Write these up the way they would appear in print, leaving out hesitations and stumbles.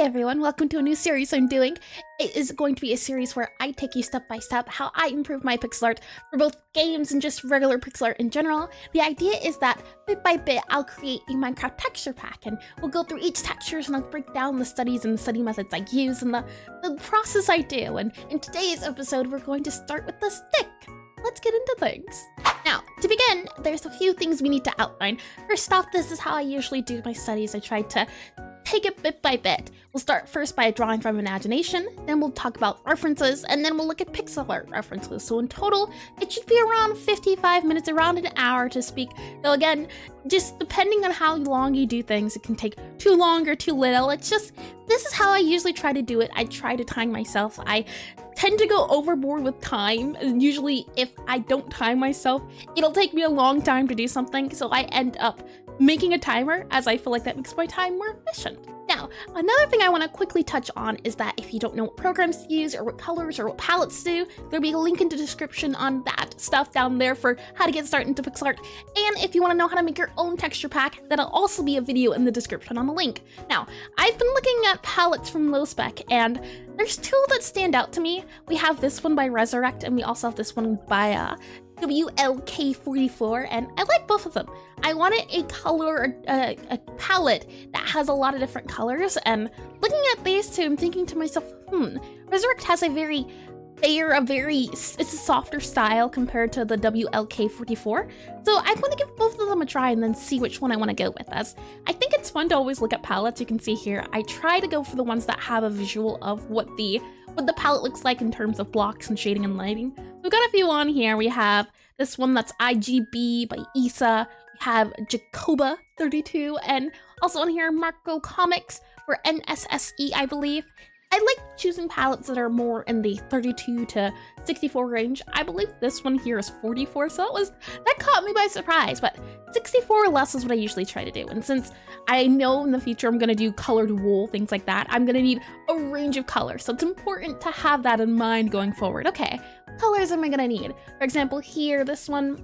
Hey everyone, welcome to a new series I'm doing. It is going to be a series where I take you step by step how I improve my pixel art for both games and just regular pixel art in general. The idea is that bit by bit I'll create a Minecraft texture pack and we'll go through each textures and I'll break down the studies and the study methods I use and the process I do. And in today's episode we're going to start with the stick. Let's get into things. Now, to begin, there's a few things we need to outline. First off, this is how I usually do my studies. I try to take it bit by bit. We'll start first by drawing from imagination, then we'll talk about references, and then we'll look at pixel art references. So in total, it should be around 55 minutes, around an hour to speak. Though again, just depending on how long you do things, it can take too long or too little. It's just, this is how I usually try to do it. I try to time myself. I tend to go overboard with time. Usually if I don't time myself, it'll take me a long time to do something. So I end up making a timer as I feel like that makes my time more efficient. Now, another thing I want to quickly touch on is that if you don't know what programs to use or what colors or what palettes to do, there'll be a link in the description on that stuff down there for how to get started into pixel art. And if you want to know how to make your own texture pack, that'll also be a video in the description on the link. Now, I've been looking at palettes from Lowspec and there's two that stand out to me. We have this one by Resurrect and we also have this one by WLK44, and I like both of them. I wanted a color, a palette that has a lot of different colors, and looking at these two, I'm thinking to myself, Resurrect has a very fair, it's a softer style compared to the WLK44. So I want to give both of them a try and then see which one I want to go with, as I think it's fun to always look at palettes. You can see here, I try to go for the ones that have a visual of what the palette looks like in terms of blocks and shading and lighting. We've got a few on here. We have this one that's IGB by Isa. We have Jacoba 32, and also on here Marco Comics for NSSE, I believe. I like choosing palettes that are more in the 32 to 64 range. I believe this one here is 44, so that caught me by surprise, but 64 or less is what I usually try to do. And since I know in the future I'm gonna do colored wool, things like that, I'm gonna need a range of colors. So it's important to have that in mind going forward. Okay, what colors am I gonna need? For example, here, this one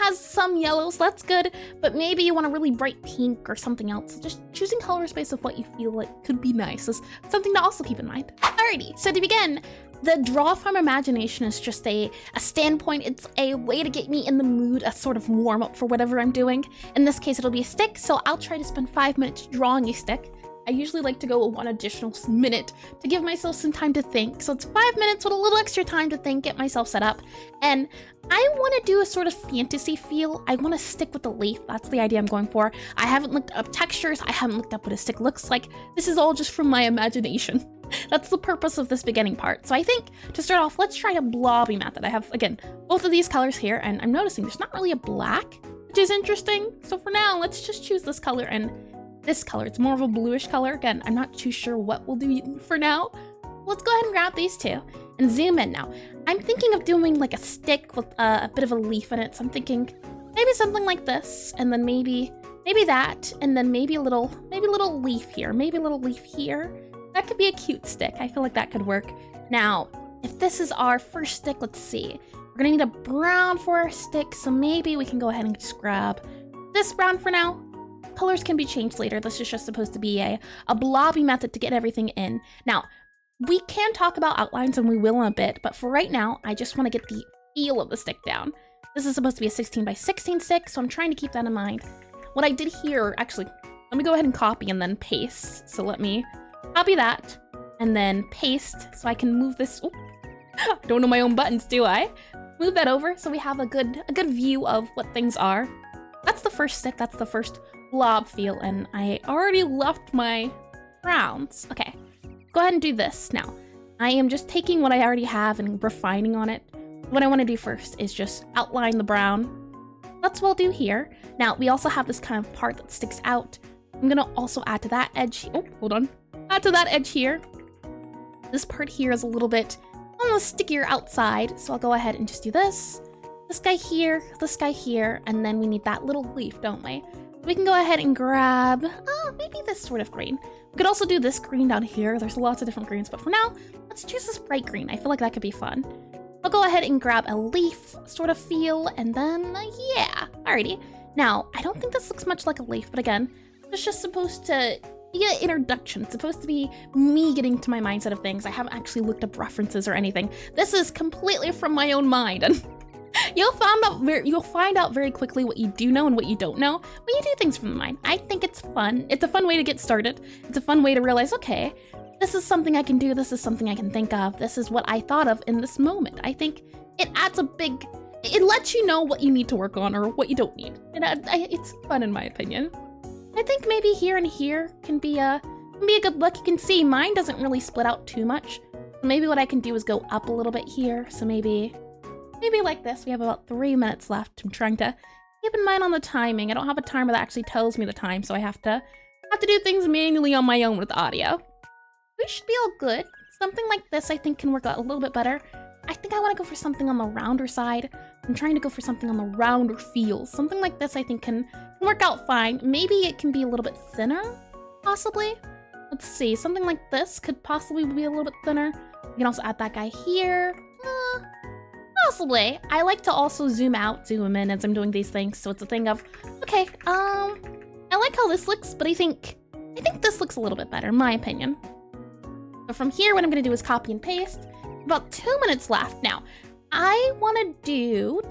has some yellows, that's good, but maybe you want a really bright pink or something else. So just choosing colors based on what you feel like could be nice is something to also keep in mind. Alrighty, so to begin, the draw from imagination is just a standpoint. It's a way to get me in the mood, a sort of warm up for whatever I'm doing. In this case, it'll be a stick, so I'll try to spend 5 minutes drawing a stick. I usually like to go one additional minute to give myself some time to think. So it's 5 minutes with a little extra time to think, get myself set up. And I want to do a sort of fantasy feel. I want to stick with the leaf. That's the idea I'm going for. I haven't looked up textures. I haven't looked up what a stick looks like. This is all just from my imagination. That's the purpose of this beginning part. So I think to start off, let's try a blobby method. I have, again, both of these colors here, and I'm noticing there's not really a black, which is interesting. So for now, let's just choose this color and this color. It's more of a bluish color. Again, I'm not too sure what we'll do for now. Let's go ahead and grab these two and zoom in now. I'm thinking of doing like a stick with a bit of a leaf in it. So I'm thinking maybe something like this, and then maybe that, and then maybe a little leaf here, maybe a little leaf here. That could be a cute stick. I feel like that could work. Now, if this is our first stick, let's see. We're gonna need a brown for our stick, so maybe we can go ahead and just grab this brown for now. Colors can be changed later. This is just supposed to be a blobby method to get everything in. Now, we can talk about outlines and we will in a bit, but for right now, I just want to get the feel of the stick down. This is supposed to be a 16 by 16 stick, so I'm trying to keep that in mind. What I did here, actually, let me go ahead and copy and then paste. So let me copy that and then paste so I can move this. Oh, I don't know my own buttons, do I? Move that over so we have a good view of what things are. That's the first stick, that's the first blob feel, and I already left my browns. Okay, go ahead and do this. Now, I am just taking what I already have and refining on it. What I want to do first is just outline the brown. That's what I'll do here. Now, we also have this kind of part that sticks out. I'm gonna also add to that edge. Oh, hold on. Add to that edge here. This part here is a little bit almost stickier outside, so I'll go ahead and just do this. This guy here, and then we need that little leaf, don't we? We can go ahead and grab, maybe this sort of green. We could also do this green down here. There's lots of different greens, but for now, let's choose this bright green. I feel like that could be fun. I'll go ahead and grab a leaf sort of feel, and then, yeah, alrighty. Now, I don't think this looks much like a leaf, but again, it's just supposed to introduction. It's supposed to be me getting to my mindset of things. I haven't actually looked up references or anything. This is completely from my own mind, and you'll find out very quickly what you do know and what you don't know when you do things from the mind. I think it's fun. It's a fun way to get started. It's a fun way to realize, okay, this is something I can do. This is something I can think of. This is what I thought of in this moment. I think it adds it lets you know what you need to work on or what you don't need. It's fun in my opinion. I think maybe here and here can be a good look. You can see mine doesn't really split out too much. Maybe what I can do is go up a little bit here. So maybe like this. We have about 3 minutes left. I'm trying to keep in mind on the timing. I don't have a timer that actually tells me the time, so I have to do things manually on my own with audio. We should be all good. Something like this I think can work out a little bit better. I think I want to go for something on the rounder side. I'm trying to go for something on the rounder feel. Something like this I think can work out fine. Maybe it can be a little bit thinner, possibly. Let's see, something like this could possibly be a little bit thinner. We can also add that guy here. Possibly. I like to also zoom out, zoom in as I'm doing these things, so it's a thing of, okay, I like how this looks, but I think this looks a little bit better, in my opinion. So from here, what I'm gonna do is copy and paste. About 2 minutes left. Now, I wanna do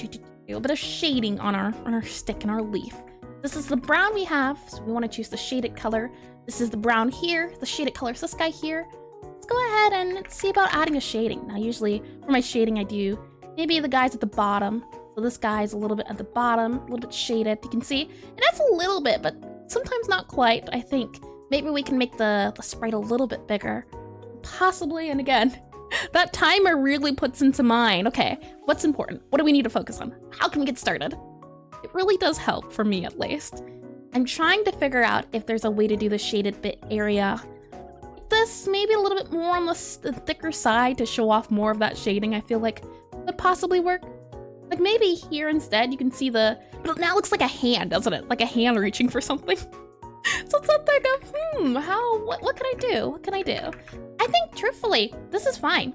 a bit of shading on our stick and our leaf. This is the brown we have, so we wanna choose the shaded color. This is the brown here, the shaded color is this guy here. Let's go ahead and see about adding a shading. Now, usually for my shading, I do maybe the guys at the bottom. So this guy's a little bit at the bottom, a little bit shaded. You can see it adds a little bit, but sometimes not quite. I think maybe we can make the sprite a little bit bigger. Possibly, and again, that timer really puts into mind, okay, what's important? What do we need to focus on? How can we get started? It really does help, for me at least. I'm trying to figure out if there's a way to do the shaded bit area like this, maybe a little bit more on the thicker side to show off more of that shading. I feel like would possibly work. Like maybe here instead you can see but it now looks like a hand, doesn't it? Like a hand reaching for something. So it's something of, what can I do? What can I do? I think, truthfully, this is fine.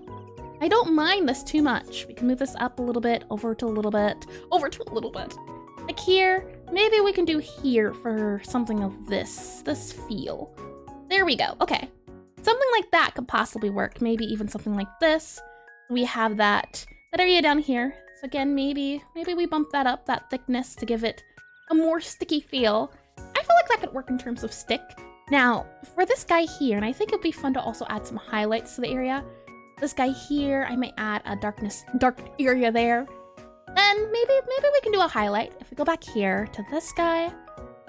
I don't mind this too much. We can move this up a little bit, over to a little bit. Like here, maybe we can do here for something of this feel. There we go, okay. Something like that could possibly work. Maybe even something like this. We have that area down here. So again, maybe we bump that up, that thickness, to give it a more sticky feel. I feel like that could work in terms of stick. Now, for this guy here, and I think it'd be fun to also add some highlights to the area. This guy here, I might add a dark area there. Then maybe we can do a highlight. If we go back here to this guy,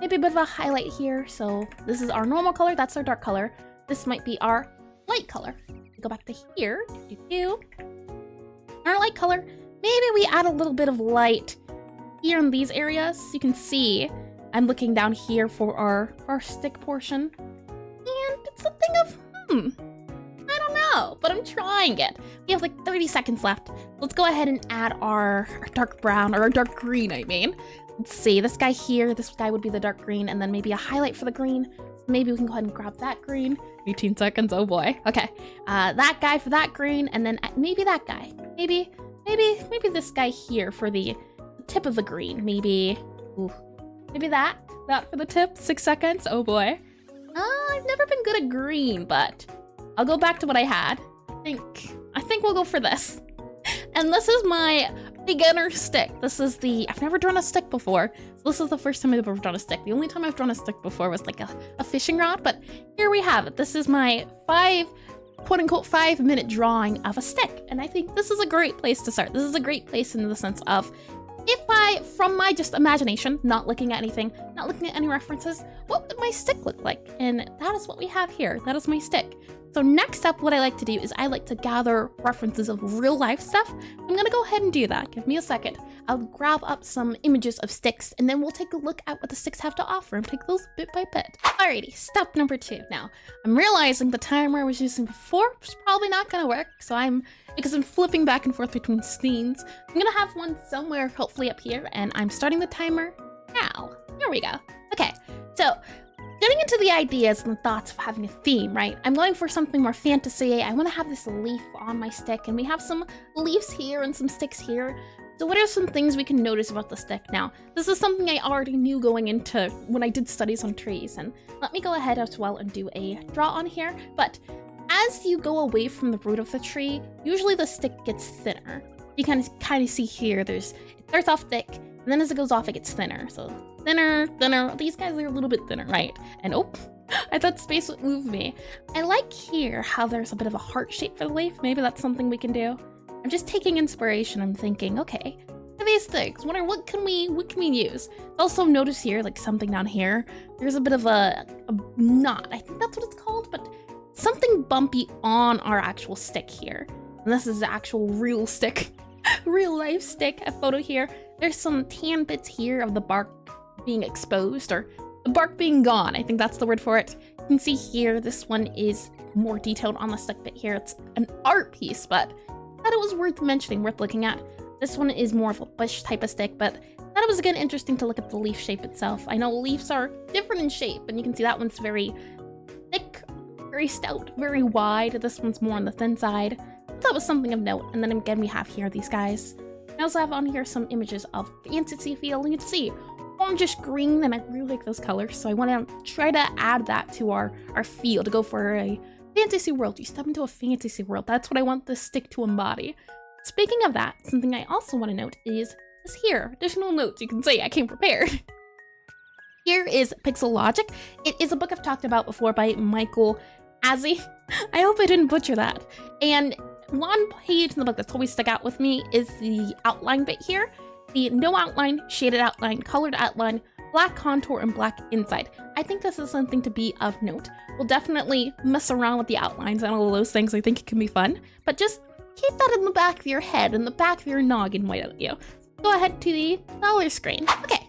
maybe a bit of a highlight here. So this is our normal color, that's our dark color. This might be our light color. We go back to here, our light color. Maybe we add a little bit of light here in these areas. You can see I'm looking down here for our stick portion. And it's a thing of, I don't know, but I'm trying it. We have like 30 seconds left. Let's go ahead and add our dark brown, or our dark green, I mean. Let's see, this guy here, this guy would be the dark green, and then maybe a highlight for the green. So maybe we can go ahead and grab that green. 18 seconds, oh boy. Okay, that guy for that green, and then maybe that guy. Maybe this guy here for the tip of the green. Maybe that for the tip. 6 seconds, oh boy. I've never been good at green, but I'll go back to what I had. I think we'll go for this. And this is my beginner stick. I've never drawn a stick before. So this is the first time I've ever drawn a stick. The only time I've drawn a stick before was like a fishing rod, but here we have it. This is my quote-unquote 5-minute drawing of a stick. And I think this is a great place to start. This is a great place in the sense of, from my just imagination, not looking at anything, not looking at any references, what would my stick look like? And that is what we have here. That is my stick. So next up, what I like to do is I like to gather references of real life stuff. I'm gonna go ahead and do that. Give me a second. I'll grab up some images of sticks, and then we'll take a look at what the sticks have to offer and take those bit by bit. Alrighty, step number 2. Now, I'm realizing the timer I was using before was probably not gonna work, because I'm flipping back and forth between scenes. I'm gonna have one somewhere, hopefully up here, and I'm starting the timer now. Here we go. Okay, so getting into the ideas and the thoughts of having a theme, right? I'm going for something more fantasy. I want to have this leaf on my stick, and we have some leaves here and some sticks here. So what are some things we can notice about the stick? Now, this is something I already knew going into when I did studies on trees, and let me go ahead as well and do a draw on here. But as you go away from the root of the tree, usually the stick gets thinner. You kind of see here, it starts off thick, and then as it goes off, it gets thinner. So thinner, thinner. These guys are a little bit thinner, right? And oh, I thought space would move me. I like here how there's a bit of a heart shape for the leaf. Maybe that's something we can do. I'm just taking inspiration. I'm thinking, okay, these things. Wonder what can we use? Also notice here, like something down here. There's a bit of a knot. I think that's what it's called, but something bumpy on our actual stick here. And this is the actual real stick, real life stick. A photo here. There's some tan bits here of the bark being exposed, or the bark being gone. I think that's the word for it. You can see here, this one is more detailed on the stick bit here. It's an art piece, but I thought it was worth mentioning, worth looking at. This one is more of a bush type of stick, but I thought it was again interesting to look at the leaf shape itself. I know leaves are different in shape, and you can see that one's very thick, very stout, very wide. This one's more on the thin side. That was something of note. And then again, we have here these guys. I also have on here some images of fantasy feel. You can see orangish green, and I really like those colors, so I want to try to add that to our feel, to go for a fantasy world. You step into a fantasy world. That's what I want this stick to embody. Speaking of that, something I also want to note is this here. Additional notes. You can see I came prepared. Here is Pixelart. It is a book I've talked about before by Michael Azzi. I hope I didn't butcher that. And one page in the book that's always stuck out with me is the outline bit here. The no outline, shaded outline, colored outline, black contour, and black inside. I think this is something to be of note. We'll definitely mess around with the outlines and all of those things. I think it can be fun, but just keep that in the back of your head, in the back of your noggin, why don't you? Go ahead to the dollar screen. Okay,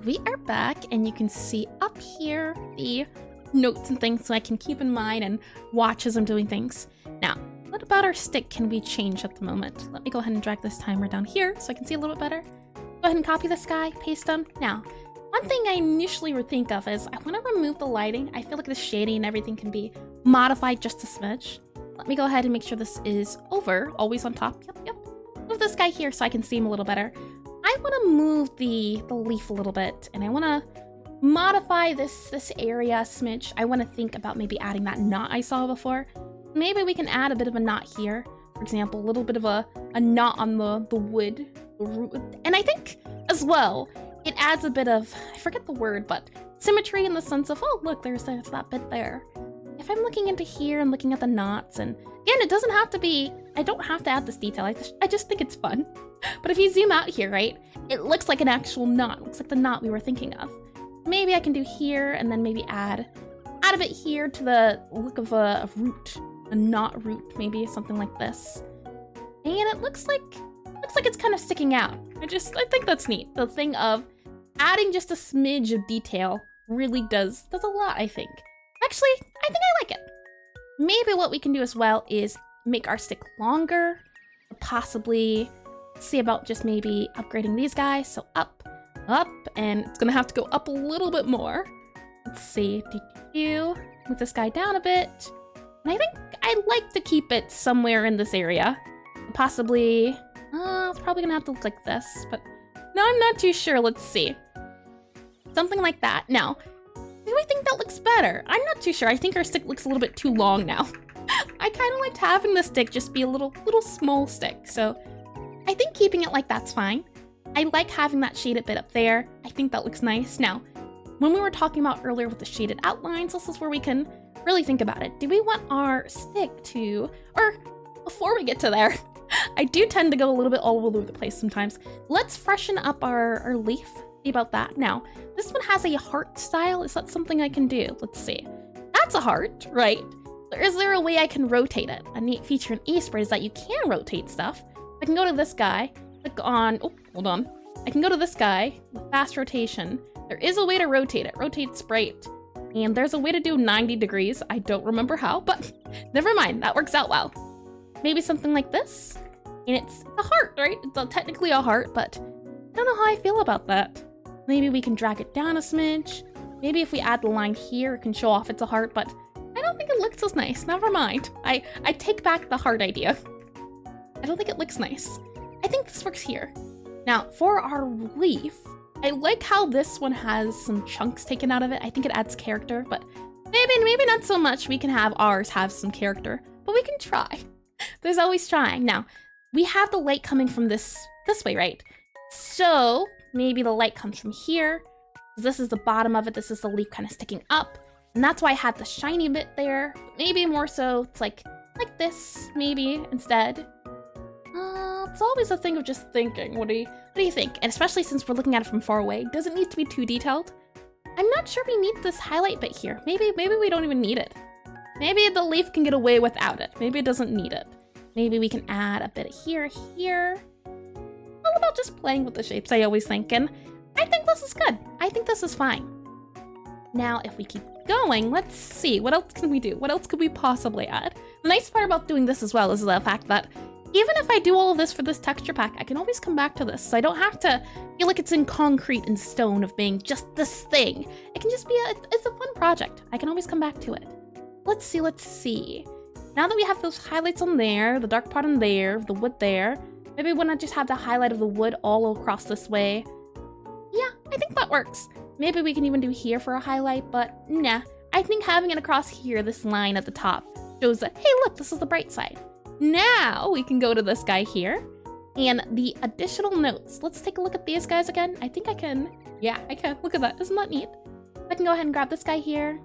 we are back, and you can see up here the notes and things so I can keep in mind and watch as I'm doing things. Now, what about our stick can we change at the moment? Let me go ahead and drag this timer down here so I can see a little bit better. Go ahead and copy this guy, paste them. Now, one thing I initially would think of is I want to remove the lighting. I feel like the shading and everything can be modified just a smidge. Let me go ahead and make sure this is over, always on top. Yep. Move this guy here so I can see him a little better. I want to move the leaf a little bit, and I want to modify this area a smidge. I want to think about maybe adding that knot I saw before. Maybe we can add a bit of a knot here. For example, a little bit of a knot on the wood, the root. And I think as well, it adds a bit of, I forget the word, but symmetry in the sense of, oh, look, there's that bit there. If I'm looking into here and looking at the knots, and again, it doesn't have to be, I don't have to add this detail. I just think it's fun. But if you zoom out here, right, it looks like an actual knot. It looks like the knot we were thinking of. Maybe I can do here and then maybe add a bit here to the look of a root, a knot root, maybe something like this. And it looks like it's kind of sticking out. I think that's neat. The thing of adding just a smidge of detail really does a lot, I think. Actually, I think I like it. Maybe what we can do as well is make our stick longer, possibly see about just maybe upgrading these guys. So up, and it's gonna have to go up a little bit more. Let's see, move this guy down a bit. And I think I'd like to keep it somewhere in this area. Possibly, it's probably gonna have to look like this, but no, I'm not too sure. Let's see. Something like that. Now, do I think that looks better? I'm not too sure. I think our stick looks a little bit too long now. I kind of liked having the stick just be a little small stick, so I think keeping it like that's fine. I like having that shaded bit up there. I think that looks nice. Now, when we were talking about earlier with the shaded outlines, this is where we can really think about it. Do we want our stick to, or before we get to there, I do tend to go a little bit all over the place sometimes. Let's freshen up our leaf. See about that. Now, this one has a heart style. Is that something I can do? Let's see. That's a heart, right? Is there a way I can rotate it? A neat feature in eSprite is that you can rotate stuff. I can go to this guy, click on, oh, hold on. I can go to this guy with fast rotation. There is a way to rotate it. Rotate sprite. And there's a way to do 90 degrees. I don't remember how, but never mind. That works out well. Maybe something like this. And it's a heart, right? It's technically a heart, but I don't know how I feel about that. Maybe we can drag it down a smidge. Maybe if we add the line here, it can show off it's a heart, but I don't think it looks as nice. Never mind. I take back the heart idea. I don't think it looks nice. I think this works here. Now, for our leaf, I like how this one has some chunks taken out of it. I think it adds character, but maybe not so much. We can have ours have some character, but we can try. There's always trying. Now, we have the light coming from this way, right? So maybe the light comes from here. This is the bottom of it. This is the leaf kind of sticking up. And that's why I had the shiny bit there. Maybe more so it's like this, maybe instead. It's always a thing of just thinking. What do you think? And especially since we're looking at it from far away, does it need to be too detailed? I'm not sure we need this highlight bit here. Maybe we don't even need it. Maybe the leaf can get away without it. Maybe it doesn't need it. Maybe we can add a bit here. All about just playing with the shapes, I always think. And I think this is good. I think this is fine. Now, if we keep going, let's see. What else can we do? What else could we possibly add? The nice part about doing this as well is the fact that even if I do all of this for this texture pack, I can always come back to this. So I don't have to feel like it's in concrete and stone of being just this thing. It can just be it's a fun project. I can always come back to it. Let's see. Now that we have those highlights on there, the dark part on there, the wood there, maybe we want to just have the highlight of the wood all across this way. Yeah, I think that works. Maybe we can even do here for a highlight, but nah. I think having it across here, this line at the top, shows that, hey, look, this is the bright side. Now we can go to this guy here and the additional notes. Let's take a look at these guys again. I think I can. Yeah, I can. Look at that. Isn't that neat? I can go ahead and grab this guy here.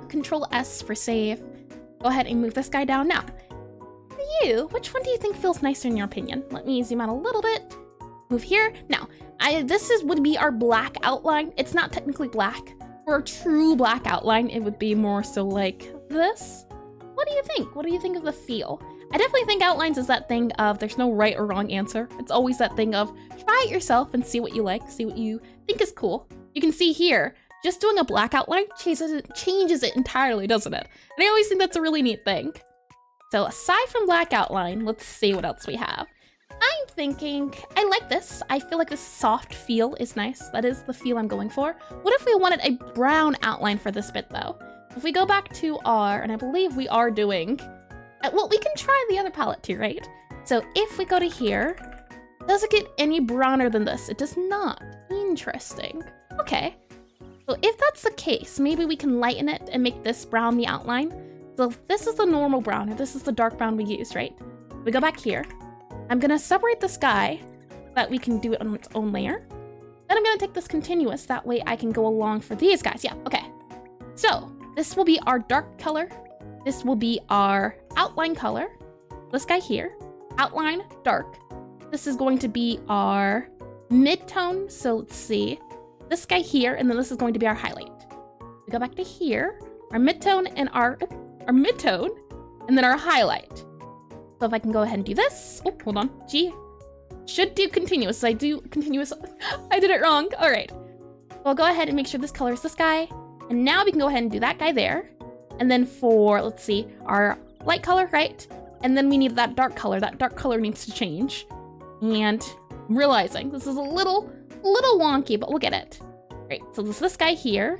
Control S for save. Go ahead and move this guy down. Now, for you, which one do you think feels nicer in your opinion? Let me zoom out a little bit. Move here. Now, this would be our black outline. It's not technically black. For a true black outline, it would be more so like this. What do you think? What do you think of the feel? I definitely think outlines is that thing of there's no right or wrong answer. It's always that thing of try it yourself and see what you like, see what you think is cool. You can see here, just doing a black outline changes it entirely, doesn't it? And I always think that's a really neat thing. So aside from black outline, let's see what else we have. I'm thinking, I like this. I feel like this soft feel is nice. That is the feel I'm going for. What if we wanted a brown outline for this bit though? If we go back to our, and I believe we are doing, well, we can try the other palette too, right? So if we go to here, does it get any browner than this? It does not. Interesting. Okay. So if that's the case, maybe we can lighten it and make this brown the outline. So this is the normal brown, and this is the dark brown we use, right? We go back here. I'm gonna separate the sky so that we can do it on its own layer. Then I'm gonna take this continuous, that way I can go along for these guys. Yeah, okay. So this will be our dark color. This will be our outline color. This guy here, outline, dark. This is going to be our mid-tone. So let's see, this guy here, and then this is going to be our highlight. We go back to here, our mid-tone and our mid-tone, and then our highlight. So if I can go ahead and do this, oh, hold on, G, should do continuous. I do continuous, I did it wrong. All right, well, go ahead and make sure this color is this guy. And now we can go ahead and do that guy there. And then for, let's see, our light color, right? And then we need that dark color. That dark color needs to change. And I'm realizing this is a little wonky, but we'll get it. Right, so this guy here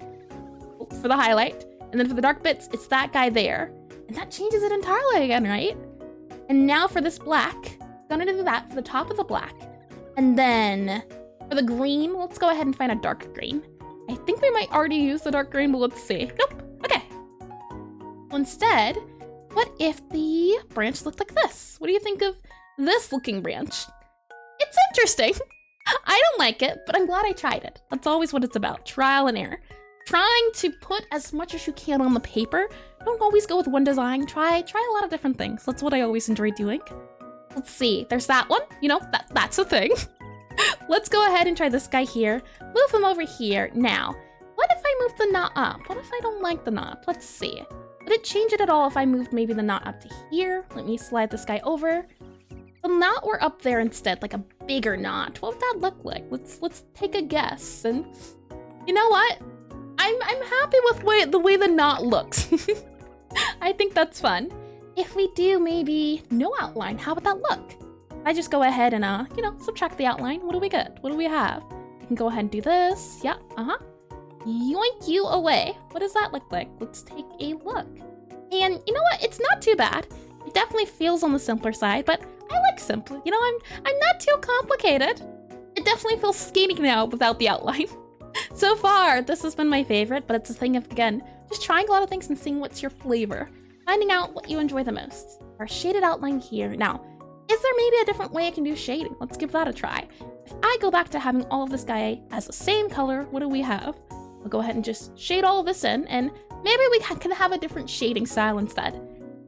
for the highlight. And then for the dark bits, it's that guy there. And that changes it entirely again, right? And now for this black, I'm gonna do that for the top of the black. And then for the green, let's go ahead and find a dark green. I think we might already use the dark green, but let's see. Nope, okay. Well, instead, what if the branch looked like this? What do you think of this looking branch? It's interesting. I don't like it, but I'm glad I tried it. That's always what it's about, trial and error. Trying to put as much as you can on the paper. Don't always go with one design. Try a lot of different things. That's what I always enjoy doing. Let's see, there's that one. You know, that's a thing. Let's go ahead and try this guy here. Move him over here. Now, what if I move the knot up? What if I don't like the knot up? Let's see. Would it change it at all if I moved maybe the knot up to here? Let me slide this guy over. The knot were up there instead, like a bigger knot. What would that look like? Let's take a guess. And you know what? I'm happy with the way the knot looks. I think that's fun. If we do maybe no outline, how would that look? I just go ahead and, you know, subtract the outline. What do we get? What do we have? We can go ahead and do this. Yeah, yoink you away. What does that look like? Let's take a look. And you know what? It's not too bad. It definitely feels on the simpler side, but I like quick, simple. You know, I'm not too complicated. It definitely feels skinny now without the outline. So far, this has been my favorite, but it's a thing of, again, just trying a lot of things and seeing what's your flavor. Finding out what you enjoy the most. Our shaded outline here. Now, is there maybe a different way I can do shading? Let's give that a try. If I go back to having all of this guy as the same color, what do we have? I'll go ahead and just shade all of this in, and maybe we can have a different shading style instead.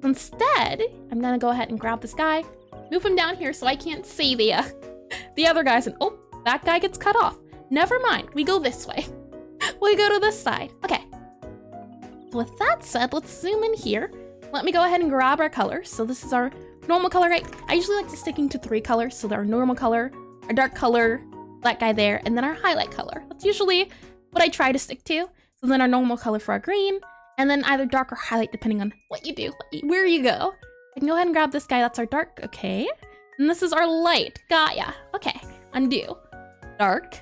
Instead, I'm gonna go ahead and grab this guy, move him down here so I can't see the other guys, and oh, that guy gets cut off. Never mind, we go this way. We go to this side. Okay. So with that said, let's zoom in here. Let me go ahead and grab our colors. So this is our normal color, right? I usually like to sticking to 3 colors. So our normal color, our dark color, that guy there, and then our highlight color. That's usually what I try to stick to. So then our normal color for our green, and then either dark or highlight depending on what you do, where you go. I can go ahead and grab this guy. That's our dark, okay. And this is our light, got ya. Okay, undo. Dark,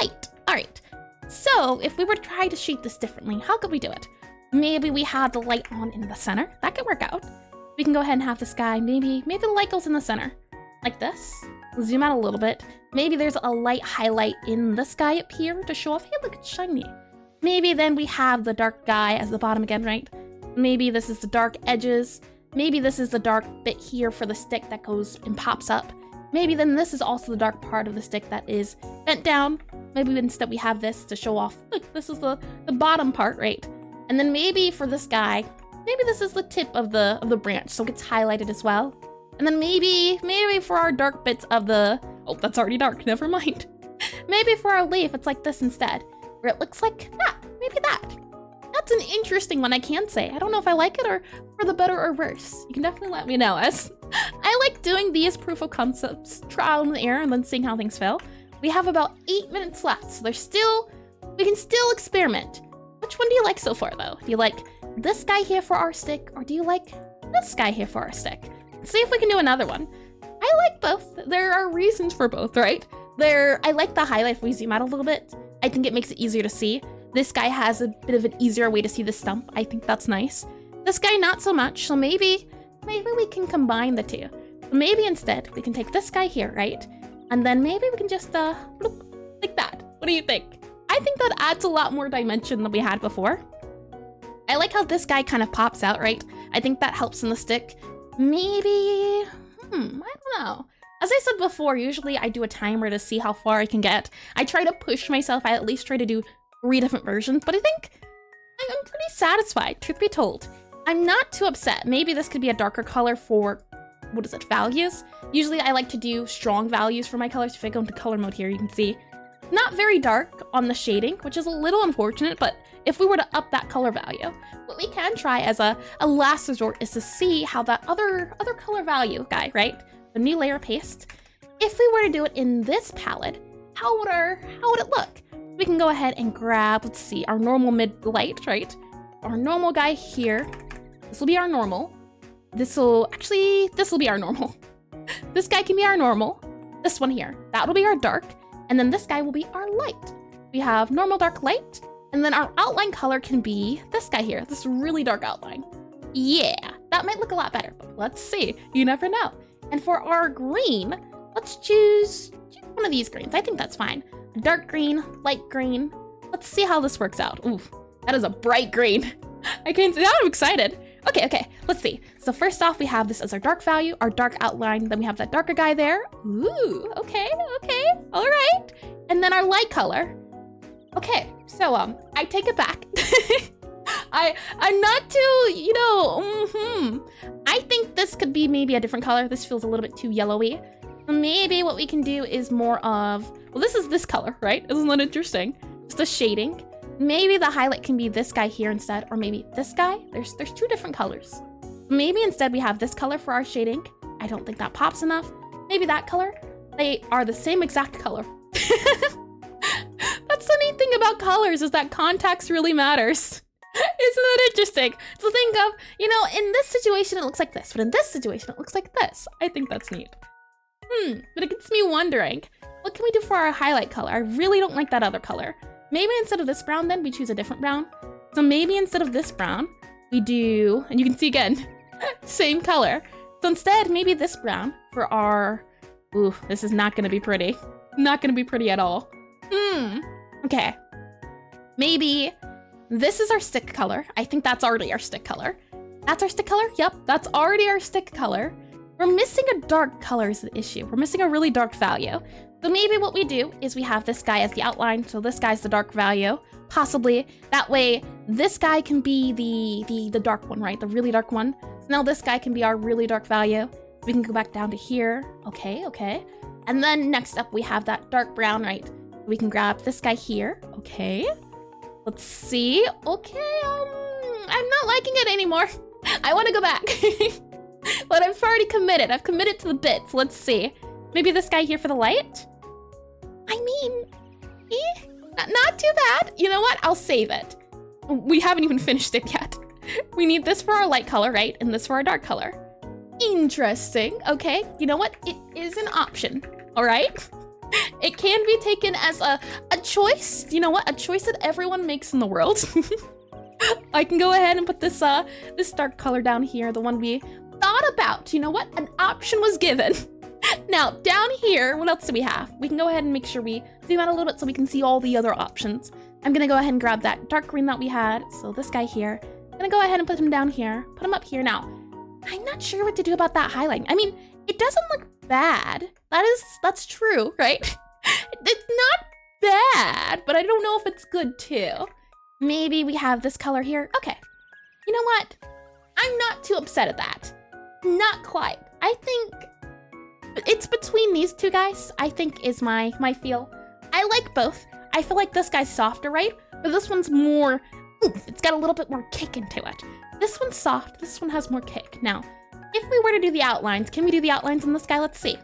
light. All right. So if we were to try to shade this differently, how could we do it? Maybe we have the light on in the center. That could work out. We can go ahead and have this guy, maybe the light goes in the center. Like this. Zoom out a little bit. Maybe there's a light highlight in this guy up here to show off, hey, look, it's shiny. Maybe then we have the dark guy as the bottom again, right? Maybe this is the dark edges. Maybe this is the dark bit here for the stick that goes and pops up. Maybe then this is also the dark part of the stick that is bent down. Maybe instead we have this to show off, look, this is the bottom part, right? And then maybe for this guy, maybe this is the tip of the branch, so it gets highlighted as well. And then maybe for our dark bits of the, oh, that's already dark, never mind. Maybe for our leaf, it's like this instead, where it looks like that, maybe that. That's an interesting one, I can say. I don't know if I like it or for the better or worse. You can definitely let me know, as I like doing these proof of concepts, trial and error, and then seeing how things fail. We have about 8 minutes left, so we can still experiment. Which one do you like so far, though? Do you like this guy here for our stick, or do you like this guy here for our stick? Let's see if we can do another one. I like both. There are reasons for both, right? I like the highlight if we zoom out a little bit. I think it makes it easier to see. This guy has a bit of an easier way to see the stump. I think that's nice. This guy, not so much, so maybe we can combine the two. Maybe instead, we can take this guy here, right? And then maybe we can just, bloop, like that. What do you think? I think that adds a lot more dimension than we had before. I like how this guy kind of pops out, right? I think that helps in the stick. Maybe, I don't know. As I said before, usually I do a timer to see how far I can get. I try to push myself. I at least try to do 3 different versions, but I think I'm pretty satisfied, truth be told. I'm not too upset. Maybe this could be a darker color for, what is it, values? Usually I like to do strong values for my colors. If I go into color mode here, you can see not very dark on the shading, which is a little unfortunate, but if we were to up that color value, what we can try as a last resort is to see how that other color value guy, right? The new layer paste. If we were to do it in this palette, how would it look? We can go ahead and grab, let's see, our normal mid light, right? Our normal guy here. This will be our normal. This will be our normal. This guy can be our normal. This one here, that will be our dark. And then this guy will be our light. We have normal, dark, light. And then our outline color can be this guy here, this really dark outline. Yeah, that might look a lot better, but let's see. You never know. And for our green, let's choose one of these greens. I think that's fine. Dark green, light green. Let's see how this works out. Ooh, that is a bright green. I can't see, now I'm excited. Okay, let's see. So first off, we have this as our dark value, our dark outline. Then we have that darker guy there. Ooh, okay, all right. And then our light color. Okay, so I take it back. I'm not too, I think this could be maybe a different color. This feels a little bit too yellowy. Maybe what we can do is more of, well, this is this color, right? Isn't that interesting? It's the shading. Maybe the highlight can be this guy here instead, or maybe this guy. There's 2 different colors. Maybe instead we have this color for our shading. I don't think that pops enough. Maybe that color. They are the same exact color. That's the neat thing about colors, is that context really matters. Isn't that interesting? So think of, in this situation it looks like this, but in this situation it looks like this. I think that's neat. But it gets me wondering, what can we do for our highlight color? I really don't like that other color. Maybe instead of this brown then, we choose a different brown. So maybe instead of this brown, we do, and you can see again, same color. So instead, maybe this brown for our... Ooh, this is not gonna be pretty. Not gonna be pretty at all. Okay. Maybe this is our stick color. I think that's already our stick color. That's our stick color? Yep, that's already our stick color. We're missing a dark color is the issue. We're missing a really dark value. So maybe what we do is we have this guy as the outline. So this guy's the dark value, possibly. That way, this guy can be the dark one, right? The really dark one. So now this guy can be our really dark value. We can go back down to here. Okay. And then next up, we have that dark brown, right? We can grab this guy here. Okay. Let's see. Okay, I'm not liking it anymore. I want to go back. But I've already committed. I've committed to the bits. Let's see. Maybe this guy here for the light? I mean, not too bad. You know what? I'll save it. We haven't even finished it yet. We need this for our light color, right? And this for our dark color. Interesting. Okay, you know what? It is an option, all right? It can be taken as a choice. You know what? A choice that everyone makes in the world. I can go ahead and put this this dark color down here, the one we thought about. You know what? An option was given. Now, down here, what else do we have? We can go ahead and make sure we zoom out a little bit so we can see all the other options. I'm gonna go ahead and grab that dark green that we had. So this guy here. I'm gonna go ahead and put him down here. Put him up here now. I'm not sure what to do about that highlighting. I mean, it doesn't look bad. That's true, right? It's not bad, but I don't know if it's good too. Maybe we have this color here. Okay, you know what? I'm not too upset at that. Not quite. I think it's between these two guys, I think is my feel. I like both. I feel like this guy's softer, right? But this one's more oomph. It's got a little bit more kick into it. This one's soft, this one has more kick. Now, if we were to do the outlines, can we do the outlines in this guy? Let's see.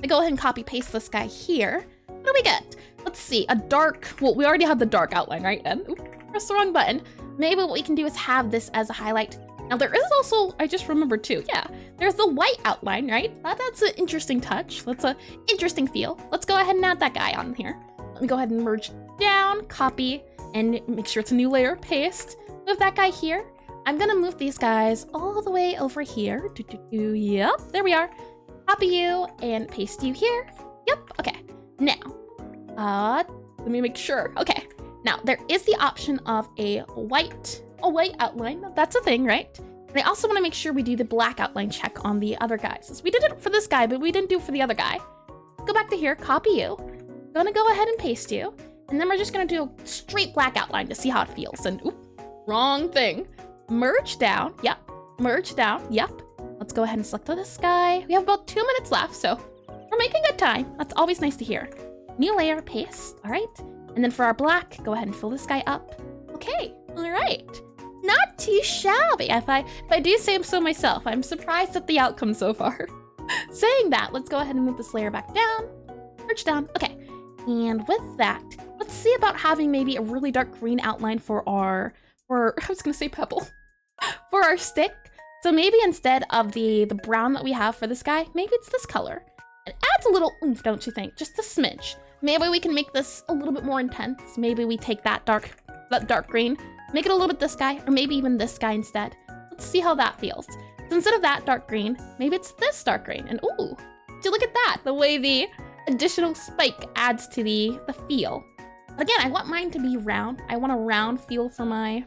I go ahead and copy paste this guy here. What do we get? Let's see, a dark, well, we already have the dark outline, right? And press the wrong button. Maybe what we can do is have this as a highlight. Now there is also, I just remembered too, yeah, there's the white outline, right? That's an interesting touch. That's an interesting feel. Let's go ahead and add that guy on here. Let me go ahead and merge down, copy, and make sure it's a new layer, paste. Move that guy here. I'm gonna move these guys all the way over here. Yep, there we are. Copy you and paste you here. Yep, okay. Now, let me make sure. Okay, now there is the option of a white outline. That's a thing, right? And I also wanna make sure we do the black outline check on the other guys. We did it for this guy, but we didn't do it for the other guy. Go back to here, copy you. Gonna go ahead and paste you. And then we're just gonna do a straight black outline to see how it feels. And oop, wrong thing. Merge down, yep. Merge down, yep. Let's go ahead and select this guy. We have about 2 minutes left, so we're making good time. That's always nice to hear. New layer, paste, all right. And then for our black, go ahead and fill this guy up. Okay, all right. Not too shabby, if I do say so myself. I'm surprised at the outcome so far. Saying that, let's go ahead and move this layer back down. Merge down, okay. And with that, let's see about having maybe a really dark green outline for our, I was gonna say pebble, for our stick. So maybe instead of the brown that we have for this guy, maybe it's this color. It adds a little oomph, don't you think? Just a smidge. Maybe we can make this a little bit more intense. Maybe we take that dark green, make it a little bit this guy, or maybe even this guy instead. Let's see how that feels. So instead of that dark green, maybe it's this dark green. And ooh, do you look at that? The way the additional spike adds to the feel. Again, I want mine to be round. I want a round feel for my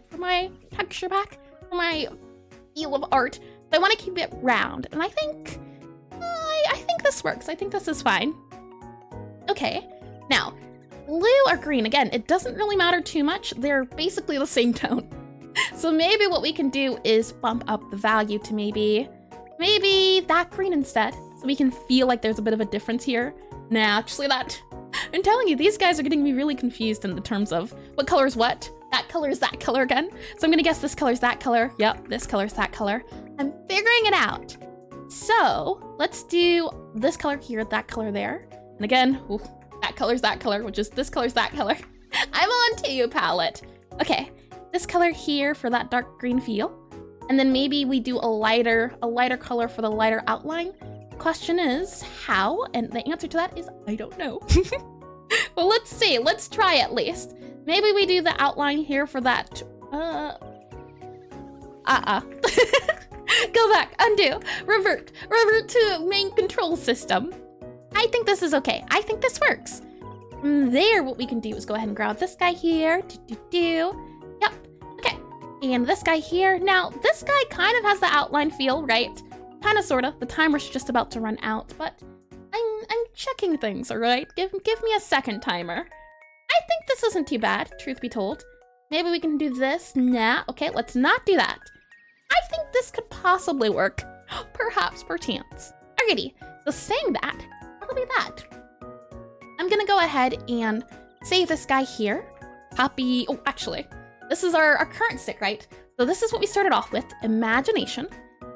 texture pack, for my feel of art. So I want to keep it round, and I think this works. I think this is fine. Okay, now blue or green. Again, it doesn't really matter too much. They're basically the same tone. So maybe what we can do is bump up the value to maybe that green instead, so we can feel like there's a bit of a difference here. Nah, actually I'm telling you, these guys are getting me really confused in the terms of what color is what. That color is that color again. So I'm gonna guess this color is that color. Yep, this color is that color. I'm figuring it out. So let's do this color here, that color there. And again, ooh, that color's that color, which is this color's that color. I'm on to you, palette. Okay, this color here for that dark green feel. And then maybe we do a lighter color for the lighter outline. The question is how? And the answer to that is I don't know. Well, let's see. Let's try at least. Maybe we do the outline here for that. Go back, undo, revert to main control system. I think this is okay. I think this works. There, what we can do is go ahead and grab this guy here. Yep, okay. And this guy here. Now, this guy kind of has the outline feel, right? Kind of, sort of. The timer's just about to run out, but I'm checking things, all right? Give me a second timer. I think this isn't too bad, truth be told. Maybe we can do this. Nah, okay, let's not do that. I think this could possibly work. Perhaps, perchance. Alrighty, so saying that, that'll be that. I'm gonna go ahead and save this guy here. Copy, oh, actually, this is our current stick, right? So this is what we started off with, imagination.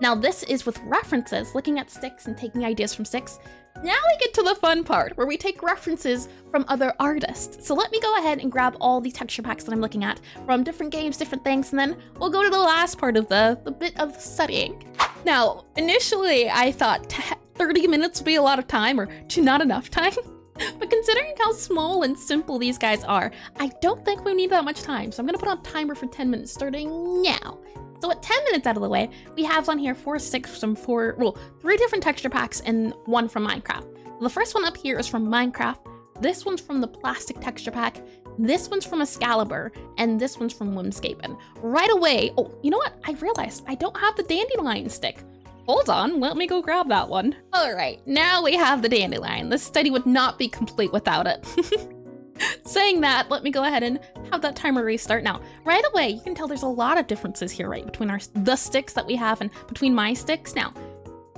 Now this is with references, looking at sticks and taking ideas from sticks. Now we get to the fun part, where we take references from other artists. So let me go ahead and grab all the texture packs that I'm looking at from different games, different things, and then we'll go to the last part of the bit of studying. Now, initially I thought 30 minutes would be a lot of time, or not enough time. But considering how small and simple these guys are, I don't think we need that much time. So I'm gonna put on a timer for 10 minutes starting now. So at 10 minutes out of the way, we have on here 4 sticks from 3 different texture packs and 1 from Minecraft. The first one up here is from Minecraft. This one's from the plastic texture pack. This one's from Excalibur, and this one's from Whimscape. And right away, oh, you know what? I realized I don't have the dandelion stick. Hold on, let me go grab that one. All right, now we have the dandelion. This study would not be complete without it. Saying that, let me go ahead and have that timer restart. Now, right away, you can tell there's a lot of differences here, right? Between the sticks that we have and between my sticks. Now,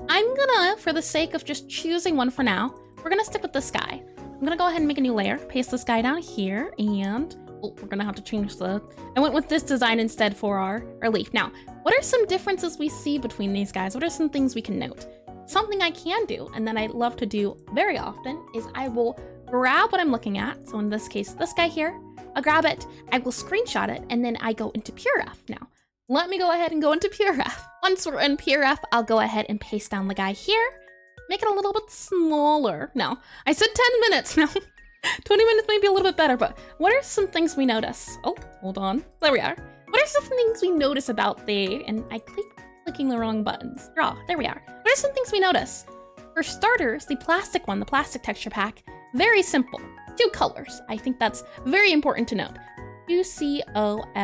I'm gonna, for the sake of just choosing one for now, we're gonna stick with this guy. I'm gonna go ahead and make a new layer, paste this guy down here, and oh, we're gonna have to change I went with this design instead for our leaf. Now, what are some differences we see between these guys? What are some things we can note? Something I can do, and that I love to do very often, is I will grab what I'm looking at. So in this case, this guy here, I'll grab it, I will screenshot it, and then I go into PureRef. Now, let me go ahead and go into PureRef. Once we're in PureRef, I'll go ahead and paste down the guy here, make it a little bit smaller. Now, I said 10 minutes. Now, 20 minutes may be a little bit better, but what are some things we notice? Oh, hold on. There we are. What are some things we notice about and I keep clicking the wrong buttons. Draw, there we are. What are some things we notice? For starters, the plastic one, the plastic texture pack, very simple. 2 colors. I think that's very important to note. UCOLORS.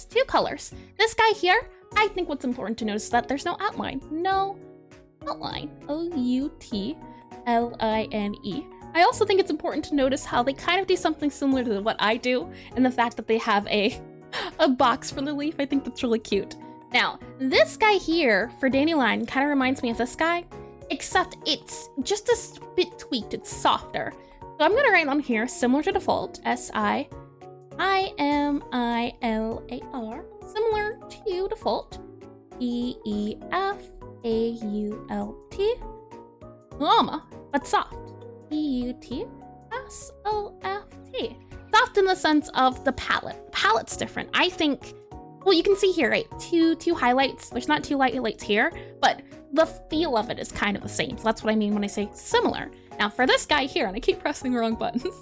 2 colors. This guy here, I think what's important to notice is that there's no outline. No outline. OUTLINE. I also think it's important to notice how they kind of do something similar to what I do, and the fact that they have a box for the leaf. I think that's really cute. Now, this guy here for Dandelion kind of reminds me of this guy, except it's just a bit tweaked. It's softer. So I'm gonna write on here, similar to default, SIIMILAR, similar to default, EEFAULT, llama, but soft, EUTSOFT. Soft in the sense of the palette. Palette's different. I think, well, you can see here, right? Two highlights. There's not 2 highlights here, but the feel of it is kind of the same. So that's what I mean when I say similar. Now for this guy here, and I keep pressing the wrong buttons.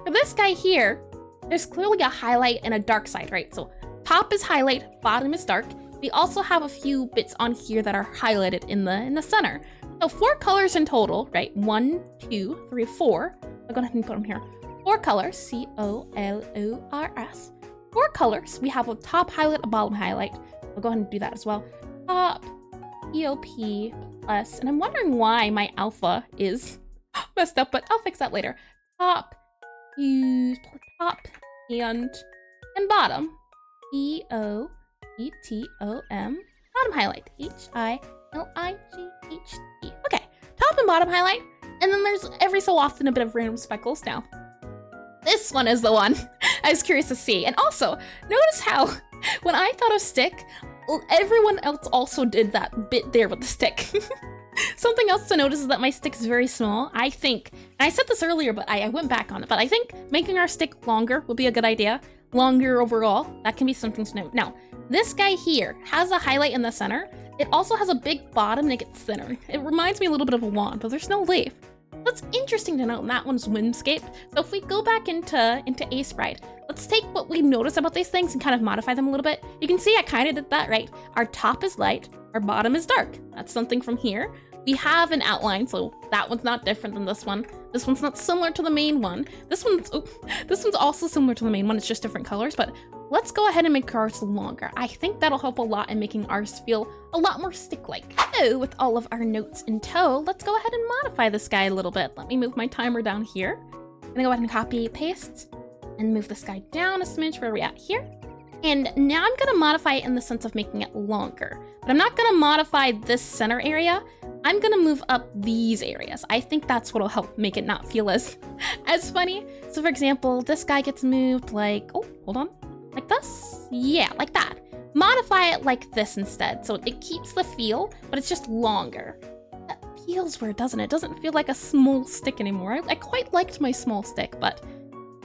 For this guy here, there's clearly a highlight and a dark side, right? So top is highlight, bottom is dark. We also have a few bits on here that are highlighted in the center. So 4 colors in total, right? 1, 2, 3, 4. I'll go ahead and put them here. 4 colors, COLORS. 4 colors. We have a top highlight, a bottom highlight. I'll go ahead and do that as well. Top, EOP, plus, and I'm wondering why my alpha is messed up, but I'll fix that later. Top, top, and bottom, EOETOM. Bottom highlight, HILIGHT. Okay, top and bottom highlight, and then there's every so often a bit of random speckles. Now, this one is the one I was curious to see. And also, notice how when I thought of stick, everyone else also did that bit there with the stick. Something else to notice is that my stick is very small. I think, and I said this earlier, but I went back on it, but I think making our stick longer would be a good idea. Longer overall, that can be something to note. Now, this guy here has a highlight in the center. It also has a big bottom that gets thinner. It reminds me a little bit of a wand, but there's no leaf. That's interesting to note, and that one's Whimscape. So if we go back into Sprite, let's take what we notice about these things and kind of modify them a little bit. You can see I kind of did that, right? Our top is light, our bottom is dark. That's something from here. We have an outline, so that one's not different than this one. This one's not similar to the main one. This one's also similar to the main one, it's just different colors, but let's go ahead and make ours longer. I think that'll help a lot in making ours feel a lot more stick-like. So with all of our notes in tow, let's go ahead and modify this guy a little bit. Let me move my timer down here. I'm gonna go ahead and copy, paste, and move this guy down a smidge where we're at here. And now I'm gonna modify it in the sense of making it longer, but I'm not gonna modify this center area. I'm gonna move up these areas. I think that's what'll help make it not feel as funny. So for example, this guy gets moved like, oh, hold on, like this? Yeah, like that. Modify it like this instead, so it keeps the feel, but it's just longer. That feels weird, doesn't it? It doesn't feel like a small stick anymore. I quite liked my small stick, but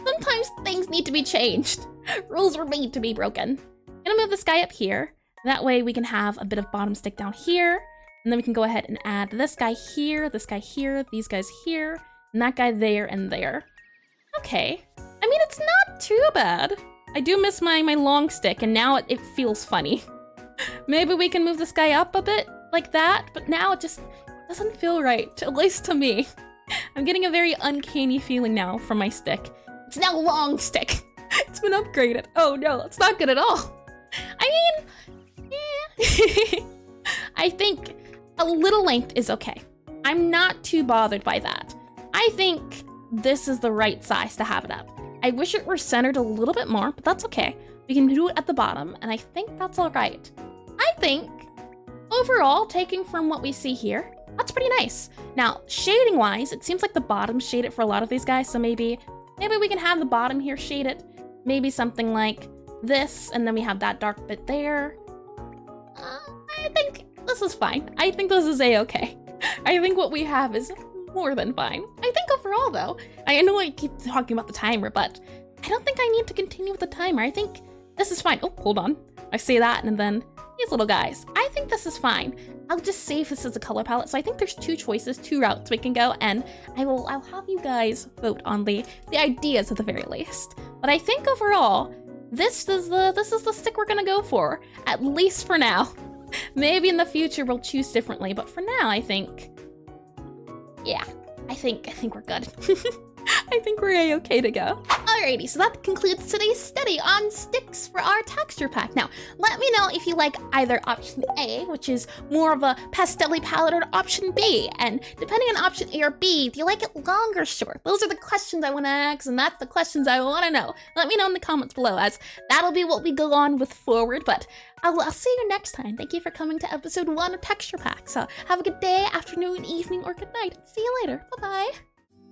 sometimes things need to be changed. Rules were made to be broken. I'm gonna move this guy up here. That way we can have a bit of bottom stick down here. And then we can go ahead and add this guy here, these guys here, and that guy there and there. Okay. I mean, it's not too bad. I do miss my long stick, and now it feels funny. Maybe we can move this guy up a bit like that, but now it just doesn't feel right, at least to me. I'm getting a very uncanny feeling now from my stick. It's now long stick. It's been upgraded. Oh no, it's not good at all. I mean, yeah. I think a little length is okay. I'm not too bothered by that. I think this is the right size to have it up. I wish it were centered a little bit more, but that's okay. We can do it at the bottom, and I think that's all right. I think, overall, taking from what we see here, that's pretty nice. Now, shading-wise, it seems like the bottom's shaded for a lot of these guys, so maybe we can have the bottom here shaded. Maybe something like this, and then we have that dark bit there. I think this is fine. I think this is a-okay. I think what we have is more than fine. I think overall, though, I know I keep talking about the timer, but I don't think I need to continue with the timer. I think this is fine. Oh, hold on. I say that, and then these little guys. I think this is fine. I'll just save this as a color palette. So I think there's two choices, two routes we can go, and I'll have you guys vote on the ideas at the very least. But I think overall, this is the stick we're gonna go for, at least for now. Maybe in the future we'll choose differently, but for now, I think, yeah, I think we're good. I think we're a-okay to go. Alrighty, so that concludes today's study on sticks for our texture pack. Now, let me know if you like either option A, which is more of a pastel-y palette, or option B. And depending on option A or B, do you like it long or short? Those are the questions I want to ask, and that's the questions I want to know. Let me know in the comments below, as that'll be what we go on with forward. But I'll see you next time. Thank you for coming to episode 1 of Texture Pack. So have a good day, afternoon, evening, or good night. See you later. Bye-bye.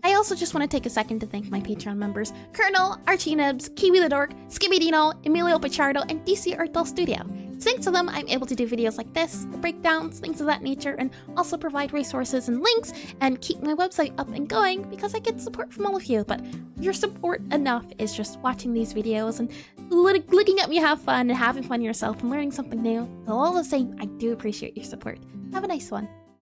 I also just want to take a second to thank my Patreon members, Colonel, Archie-Nibs, Kiwi the Dork, Skibby Dino, Emilio Pichardo, and DC Artdal Studio. Thanks to them, I'm able to do videos like this, the breakdowns, things of that nature, and also provide resources and links, and keep my website up and going because I get support from all of you. But your support enough is just watching these videos and looking at me have fun and having fun yourself and learning something new. So all the same, I do appreciate your support. Have a nice one.